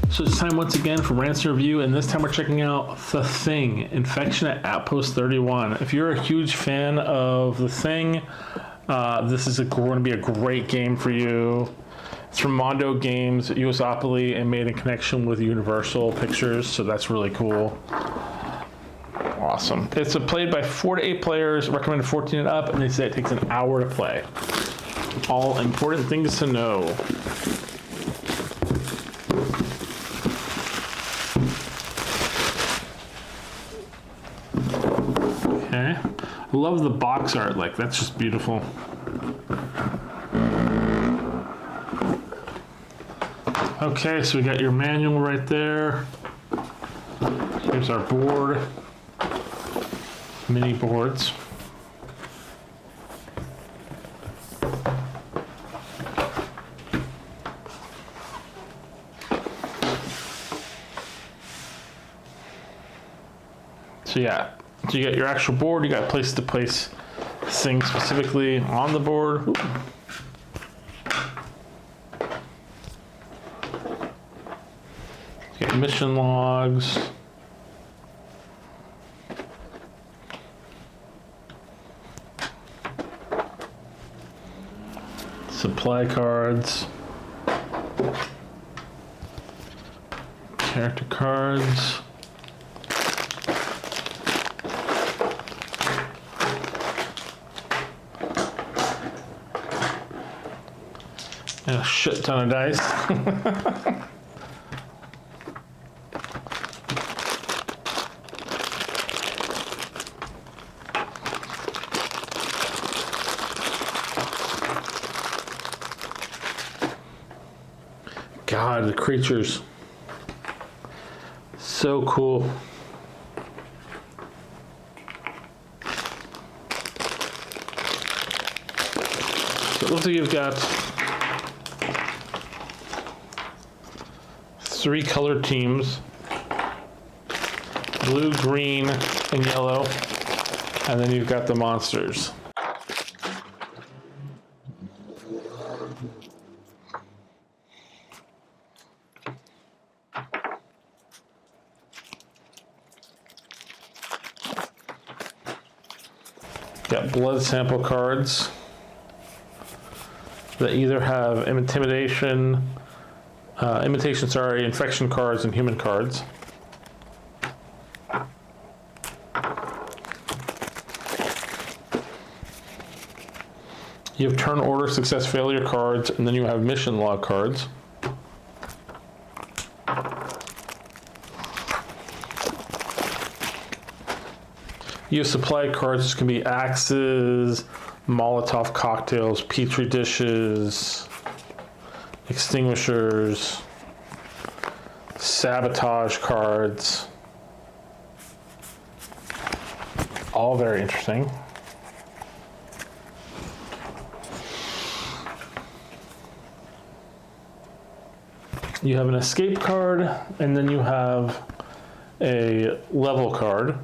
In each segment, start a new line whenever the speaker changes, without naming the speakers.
So it's time once again for Rants and Review, and this time we're checking out The Thing Infection at Outpost 31. If you're a huge fan of The Thing, this is going to be a great game for you. It's from Mondo Games, Usaopoly, and made in connection with Universal Pictures, so that's really cool. Awesome. It's played by 4 to 8 players, recommended 14 and up, and they say it takes an hour to play. All important things to know. Okay. Love the box art, like that's just beautiful. Okay, so we got your manual right there. Here's our board. Mini boards. So yeah, so you got your actual board, you got places to place things specifically on the board. Ooh. You got mission logs. Supply cards. Character cards. And a shit ton of dice. God, the creatures. So cool. So it looks like you've got 3 colored teams, blue, green, and yellow, and then you've got the monsters. Got blood sample cards that either have infection cards and human cards. You have turn order, success, failure cards, and then you have mission log cards. You have supply cards, which can be axes, Molotov cocktails, petri dishes, extinguishers, sabotage cards. All very interesting. You have an escape card, and then you have a level card.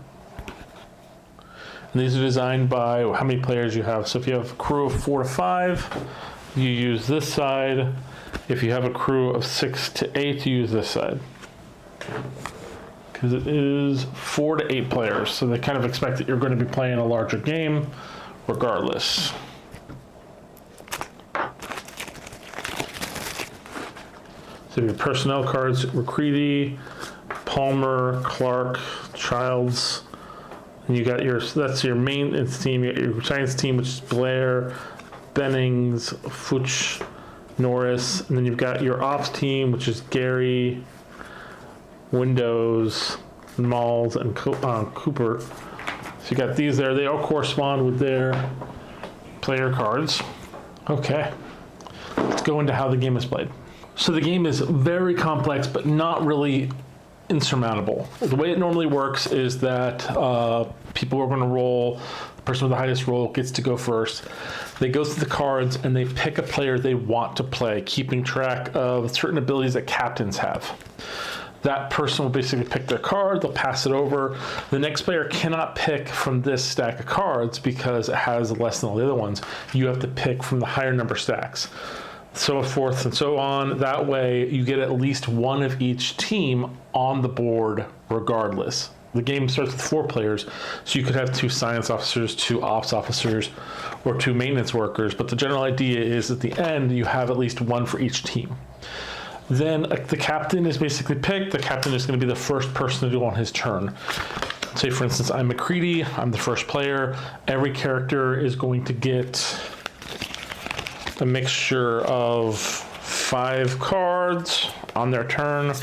And these are designed by how many players you have. So if you have a crew of 4 to 5, you use this side. If you have a crew of 6 to 8, you use this side. Because it is 4 to 8 players, so they kind of expect that you're going to be playing a larger game regardless. So your personnel cards, McCready, Palmer, Clark, Childs. And you got that's your maintenance team. You got your science team, which is Blair, Bennings, Fuchs, Norris. And then you've got your ops team, which is Gary, Windows, Malls, and Cooper. So you got these there. They all correspond with their player cards. Okay, let's go into how the game is played. So the game is very complex, but not really insurmountable. The way it normally works is that people are going to roll. The person with the highest roll gets to go first. They go through the cards and they pick a player they want to play, keeping track of certain abilities that captains have. That person will basically pick their card, they'll pass it over. The next player cannot pick from this stack of cards because it has less than all the other ones. You have to pick from the higher number stacks. so forth and so on. That way you get at least one of each team on the board regardless. The game starts with 4 players, so you could have 2 science officers, 2 ops officers, or 2 maintenance workers, but the general idea is at the end you have at least one for each team. Then the captain is basically picked. The captain is going to be the first person to do on his turn. Say for instance, I'm McCready, I'm the first player. Every character is going to get a mixture of 5 cards on their turn.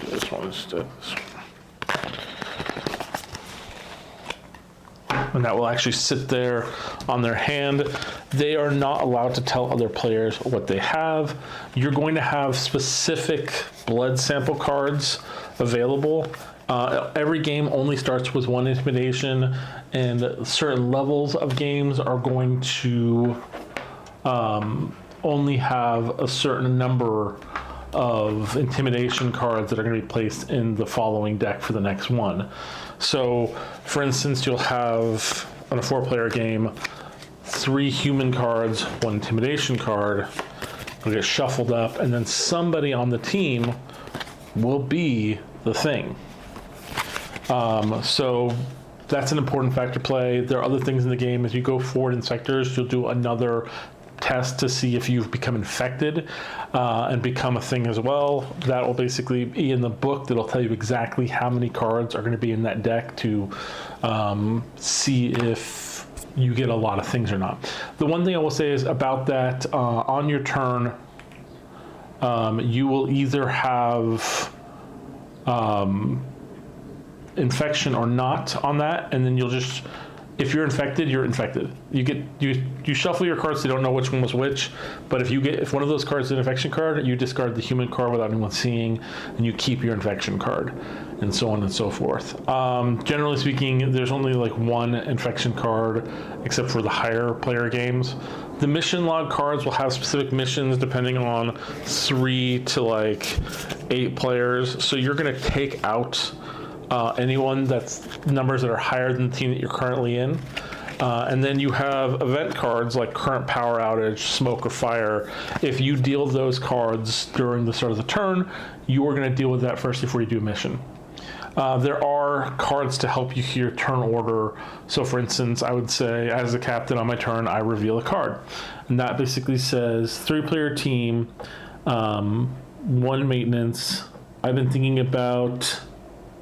This one instead. And that will actually sit there on their hand. They are not allowed to tell other players what they have. You're going to have specific blood sample cards available. Every game only starts with 1 intimidation, and certain levels of games are going to only have a certain number of intimidation cards that are going to be placed in the following deck for the next one. So, for instance, you'll have, on a 4-player game, 3 human cards, 1 intimidation card, will get shuffled up, and then somebody on the team will be the thing. So that's an important factor to play. There are other things in the game. As you go forward in sectors, you'll do another test to see if you've become infected and become a thing as well. That will basically be in the book. That'll tell you exactly how many cards are going to be in that deck to see if you get a lot of things or not. The one thing I will say is about that, on your turn, you will either have infection or not on that, and then you'll just, if you're infected, you're infected. You shuffle your cards so you don't know which one was which, but if one of those cards is an infection card, you discard the human card without anyone seeing, and you keep your infection card, and so on and so forth. Generally speaking, there's only like 1 infection card, except for the higher player games. The mission log cards will have specific missions depending on 3 to like 8 players, so you're going to take out anyone that's numbers that are higher than the team that you're currently in. And then you have event cards like current power outage, smoke, or fire. If you deal those cards during the start of the turn, you are going to deal with that first before you do a mission. There are cards to help you your turn order. So for instance, I would say as a captain on my turn, I reveal a card. And that basically says 3-player team, 1 maintenance. I've been thinking about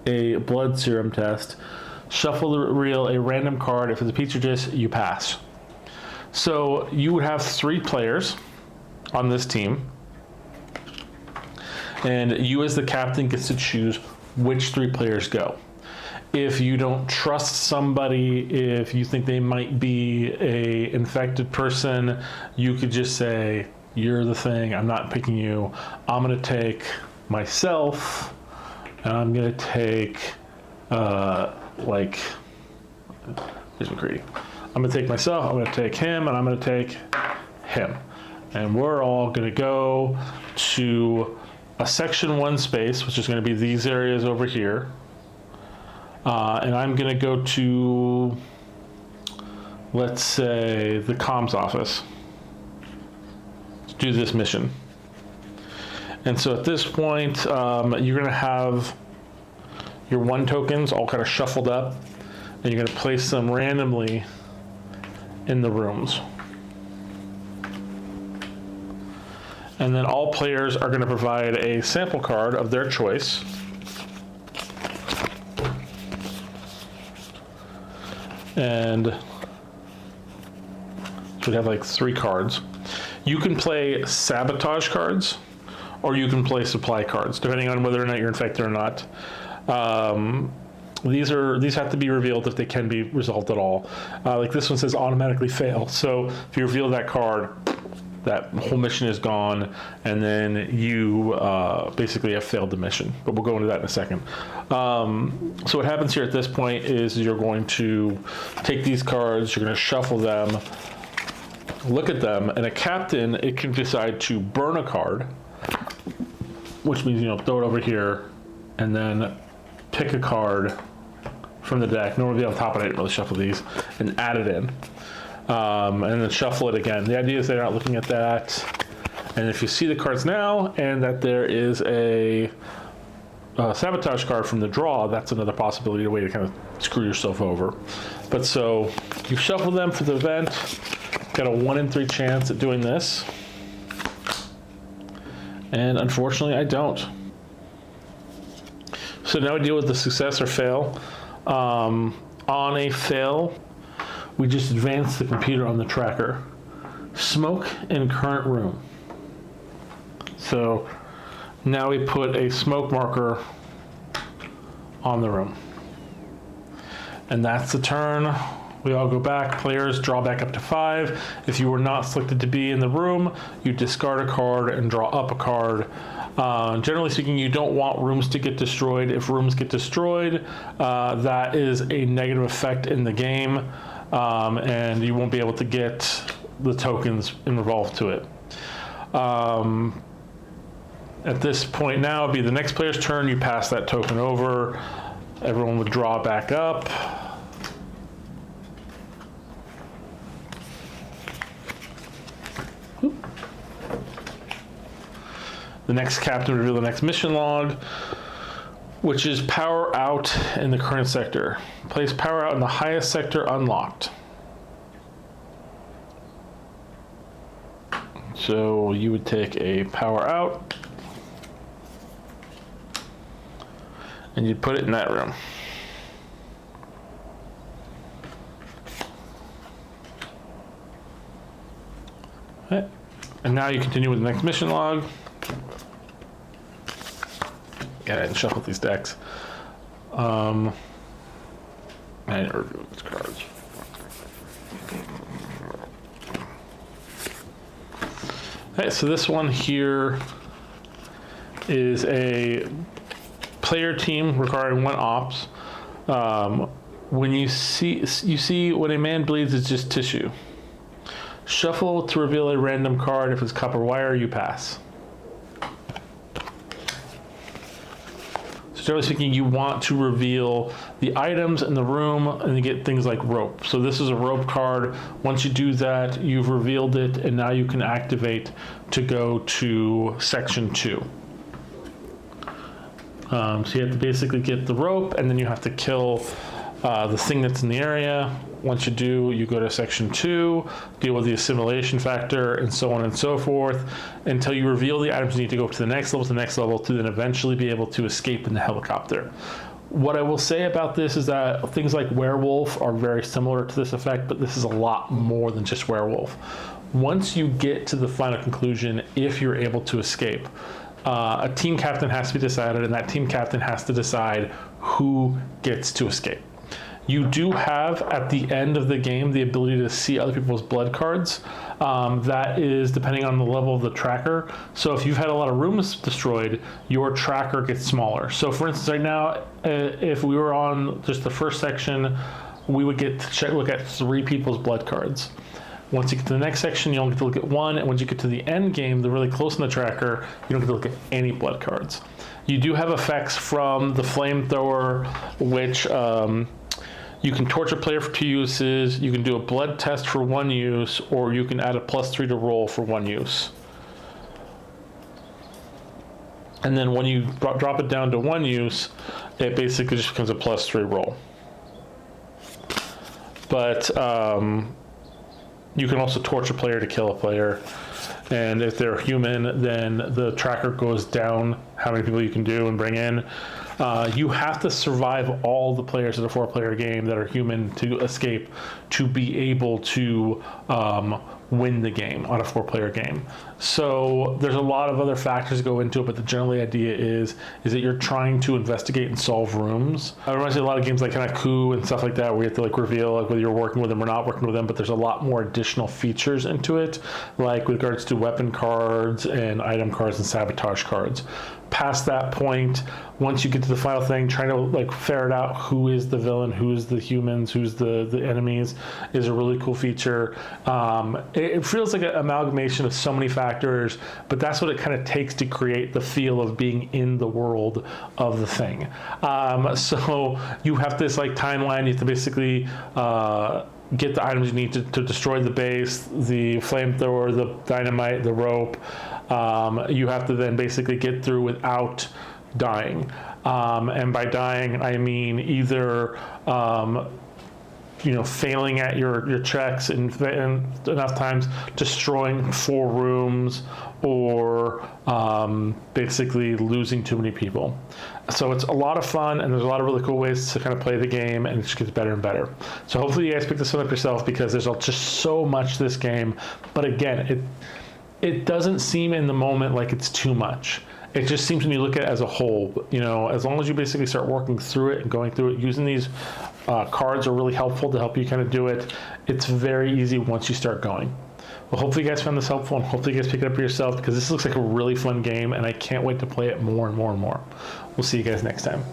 a blood serum test. Shuffle the reel a random card. If it's a petri dish, you pass. So you would have 3 players on this team, and you as the captain gets to choose which 3 players go. If you don't trust somebody, if you think they might be a infected person, you could just say, you're the thing, I'm not picking you. I'm gonna take myself, and I'm gonna take here's McCready. I'm gonna take myself, I'm gonna take him, and I'm gonna take him. And we're all gonna go to a section 1 space, which is gonna be these areas over here. And I'm gonna go to, let's say, the comms office to do this mission. And so at this point, you're gonna have your 1 tokens all kind of shuffled up, and you're gonna place them randomly in the rooms. And then all players are gonna provide a sample card of their choice. And so we have like 3 cards. You can play sabotage cards, or you can play supply cards, depending on whether or not you're infected or not. These have to be revealed if they can be resolved at all. Like this one says automatically fail. So if you reveal that card, that whole mission is gone, and then you basically have failed the mission. But we'll go into that in a second. So what happens here at this point is you're going to take these cards, you're going to shuffle them, look at them, and a captain, it can decide to burn a card, which means, throw it over here, and then pick a card from the deck. Normally on top, I didn't really shuffle these, and add it in. and then shuffle it again. The idea is they're not looking at that. And if you see the cards now and that there is a sabotage card from the draw, that's another possibility, a way to kind of screw yourself over. But so you shuffle them for the event. Got a 1 in 3 chance at doing this. And unfortunately, I don't. So now we deal with the success or fail. On a fail, we just advance the computer on the tracker. Smoke in current room. So now we put a smoke marker on the room. And that's the turn. We all go back. Players draw back up to 5. If you were not selected to be in the room, you discard a card and draw up a card. Generally speaking, you don't want rooms to get destroyed. If rooms get destroyed, that is a negative effect in the game, and you won't be able to get the tokens involved to it. At this point now, it'd be the next player's turn. You pass that token over. Everyone would draw back up. The next captain would reveal the next mission log, which is power out in the current sector. Place power out in the highest sector unlocked. So you would take a power out and you'd put it in that room. Okay. And now you continue with the next mission log. Get ahead and shuffle these decks. And review these cards. Okay, so this one here is a player team requiring 1 ops. When you see when a man bleeds, it's just tissue. Shuffle to reveal a random card. If it's copper wire, you pass. So generally speaking, you want to reveal the items in the room and you get things like rope. So this is a rope card. Once you do that, you've revealed it, and now you can activate to go to section 2. So you have to basically get the rope, and then you have to kill the thing that's in the area. Once you do, you go to section 2, deal with the assimilation factor, and so on and so forth, until you reveal the items you need to go up to the next level, to then eventually be able to escape in the helicopter. What I will say about this is that things like werewolf are very similar to this effect, but this is a lot more than just werewolf. Once you get to the final conclusion, if you're able to escape, a team captain has to be decided, and that team captain has to decide who gets to escape. You do have, at the end of the game, the ability to see other people's blood cards. That is depending on the level of the tracker. So if you've had a lot of rooms destroyed, your tracker gets smaller. So for instance, right now, if we were on just the first section, we would get to look at 3 people's blood cards. Once you get to the next section, you only get to look at 1, and once you get to the end game, they're really close in the tracker, you don't get to look at any blood cards. You do have effects from the flamethrower, which you can torch a player for 2 uses, you can do a blood test for 1 use, or you can add a +3 to roll for 1 use. And then when you drop it down to 1 use, it basically just becomes a +3 roll. But you can also torch a player to kill a player. And if they're human, then the tracker goes down how many people you can do and bring in. You have to survive all the players in a 4-player game that are human to escape to be able to win the game on a 4-player game. So there's a lot of other factors that go into it, but the general idea is that you're trying to investigate and solve rooms. It reminds me of a lot of games like kind of Coup and stuff like that, where you have to like reveal like whether you're working with them or not working with them, but there's a lot more additional features into it, like with regards to weapon cards and item cards and sabotage cards. Past that point, once you get to the final thing, trying to like ferret out who is the villain, who's the humans, who's the enemies, is a really cool feature. It feels like an amalgamation of so many factors, but that's what it kind of takes to create the feel of being in the world of the thing. So you have this like timeline. You have to basically get the items you need to destroy the base, the flamethrower, the dynamite, the rope. You have to then basically get through without dying. And by dying, I mean either failing at your checks and enough times, destroying 4 rooms, or basically losing too many people. So it's a lot of fun, and there's a lot of really cool ways to kind of play the game, and it just gets better and better. So hopefully you guys pick this one up yourself, because there's just so much to this game. But again, it doesn't seem in the moment like it's too much. It just seems when you look at it as a whole, as long as you basically start working through it and going through it, using these cards are really helpful to help you kind of do it. It's very easy once you start going. Well, hopefully you guys found this helpful, and hopefully you guys pick it up for yourself, because this looks like a really fun game, and I can't wait to play it more and more and more. We'll see you guys next time.